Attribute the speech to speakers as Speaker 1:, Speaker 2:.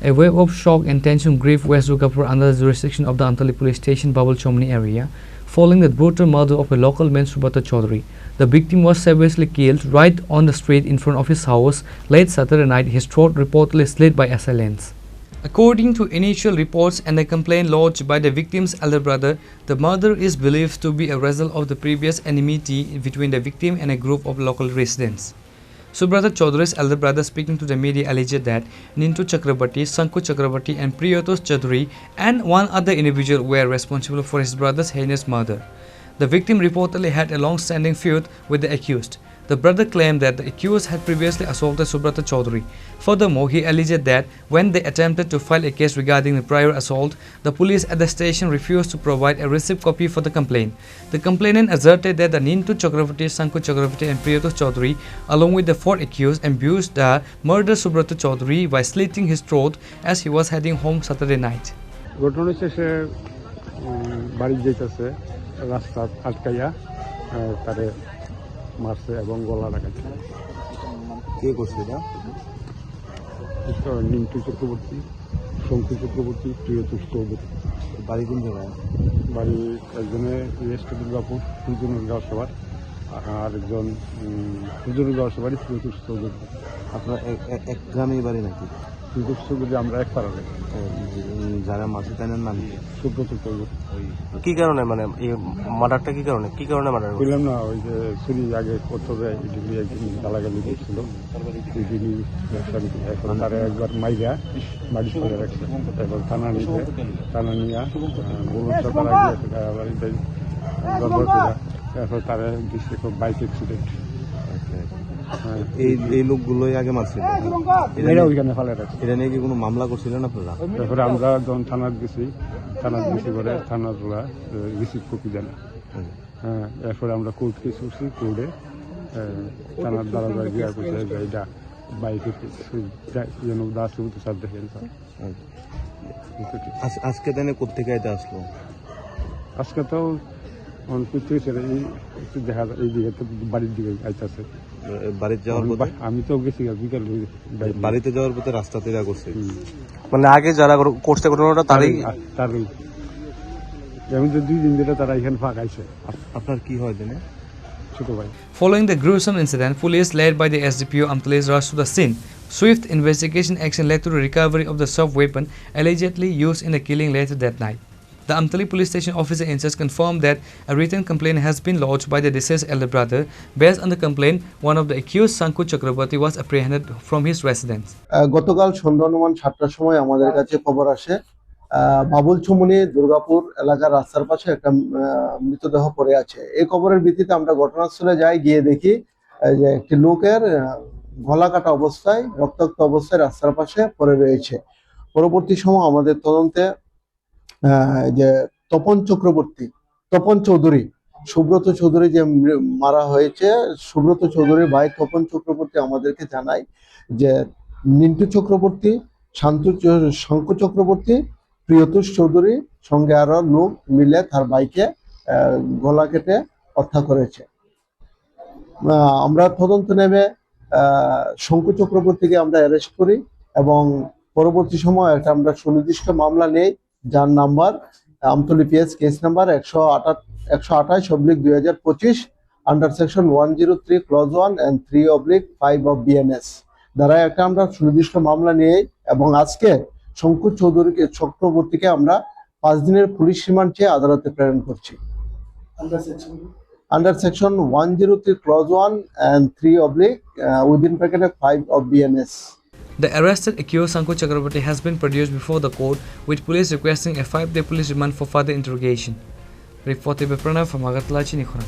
Speaker 1: A wave of shock and tension gripped West Durgapur under the jurisdiction of the Antali police station Babul Chomni area following the brutal murder of a local man Subrata Chaudhary. The victim was savagely killed right on the street in front of his house late Saturday night, his throat reportedly slit by assailants. According to initial reports and a complaint lodged by the victim's elder brother, the murder is believed to be a result of the previous enmity between the victim and a group of local residents. Subrata Chaudhary's elder brother speaking to the media alleged that Nintu Chakrabarti, Sanku Chakrabarti and Priyatos Chaudhary and one other individual were responsible for his brother's heinous murder. The victim reportedly had a long-standing feud with the accused. The brother claimed that the accused had previously assaulted Subrata Chaudhary. Furthermore, he alleged that when they attempted to file a case regarding the prior assault, the police at the station refused to provide a receipt copy for the complaint. The complainant asserted that the Nintu Chakrabarti, Sanku Chakrabarti and Priyatos Chaudhary, along with the fourth accused, abused the murdered Subrata Chaudhary by slitting his throat as he was heading home Saturday night.
Speaker 2: মারছে এবং গলা লাগাইছে। কে করছে এটা? নিন্টু চক্রবর্তী, শঙ্কু চক্রবর্তী, প্রিয়তোষ চৌধুরী। বাড়ি কোন জায়গায়? বাড়ি একজনে ওয়েস্ট দুর্গাপুর হুজুরগাঁও সবার, আর একজন হুজুরগাঁও সবারই প্রিয়তোষ চৌধুরী।
Speaker 3: আপনার এক গ্রামেই বাড়ি নাকি?
Speaker 2: প্রিয়তোষ চৌধুরী আমরা এক পাড়ালে।
Speaker 3: যারা মারছে তাদের নাম কি?
Speaker 2: সুব্রত চৌধুরী।
Speaker 3: কি কারণে মানে এই মার্ডারটা কি কারণে মার্ডার?
Speaker 2: বললাম না, ওই যে চুরি আগে করতে হবে এদিকে একদিন গালাগালি করছিল, এখন তারা একবার মাইরা বাড়ি চলে রাখছে, এখন থানা নিয়ে এখন তারা দিচ্ছে খুব বাইক অ্যাক্সিডেন্ট।
Speaker 3: এই লোকগুলোই আগে মারছিল,
Speaker 2: ওইখানে ফেলে রাখছে।
Speaker 3: এটা নিয়ে কি কোনো মামলা করছিলেন আপনারা?
Speaker 2: তারপরে আমরা যখন থানার গেছি পরে থানার ওরা রিসিভ কপি দেন। হ্যাঁ, এরপরে আমরা কোর্ট কেস করছি, কোর্টে থানার দ্বারা গিয়া করছে যে এটা বাইকে স্যার দেখেন।
Speaker 3: আজকে তাই কোথেকে এটা আসলো?
Speaker 2: আজকে তো দেখা যায় এই দিকে বাড়ির দিকে আইতেছে।
Speaker 3: বাড়িতে যাওয়ার পথে
Speaker 2: আমি তো গেছি বিকাল,
Speaker 3: বাড়িতে যাওয়ার পথে রাস্তাতে এরা করছে, মানে আগে যারা করছে ঘটনাটা তারই।
Speaker 2: আমি তো 2 দিন ধরে তারা এখানে ফাঁকাইছে।
Speaker 3: আপনার কি হয় জানে?
Speaker 2: ছোট ভাই।
Speaker 1: Following the gruesome incident, police led by the SDPO Amtali rushed to the scene. Swift investigation action led to the recovery of the soft weapon allegedly used in the killing later that night. The Amtali police station officer in charge confirmed that a written complaint has been lodged by the deceased elder brother. Based on the complaint, one of the accused, Sanku Chakrabarti, was apprehended from his residence.
Speaker 4: গতকাল সন্ধ্যা অনুমান 7টার সময় আমাদের কাছে খবর আসে বাবুল চমনি দুর্গাপুর এলাকার রাস্তার পাশে একটা মৃতদেহ পড়ে আছে। এই খবরের ভিত্তিতে আমরা ঘটনাস্থলে যাই, গিয়ে দেখি যে একটি লোকের গলা কাটা অবস্থায় রক্তাক্ত অবস্থায় রাস্তার পাশে পড়ে রয়েছে। পরবর্তী সময় আমাদের তদন্তে যে তপন চৌধুরী, সুব্রত চৌধুরী যে মারা হয়েছে, সুব্রত চৌধুরীর ভাই তপন চক্রবর্তী আমাদেরকে জানায় যে নিন্টু চক্রবর্তী, শঙ্কু চক্রবর্তী, প্রিয়তোষ চৌধুরী সঙ্গে আরো লোক মিলে তার ভাইকে গলা কেটে হত্যা করেছে। আমরা তদন্ত নেমে শঙ্কু চক্রবর্তীকে আমরা অ্যারেস্ট করি এবং পরবর্তী সময় একটা আমরা সুনির্দিষ্ট মামলা নেই, যার number Amtali PS case number 128/2025 under section 103 clause 1 and 3/5 of BNS দ্বারা একটা আমরা সুনির্দিষ্ট মামলা নিয়ে এবং আজকে শঙ্কু চক্রবর্তীকে আমরা 5 দিনের পুলিশ রিমান্ড চেয়ে আদালতে প্রেরণ করছি under section 103 clause 1 and 3/5 of BNS.
Speaker 1: The arrested accused Sanku Chakrabarti has been produced before the court, with police requesting a 5-day police remand for further interrogation. Reported by Pranav from Agartala, Chinikhara.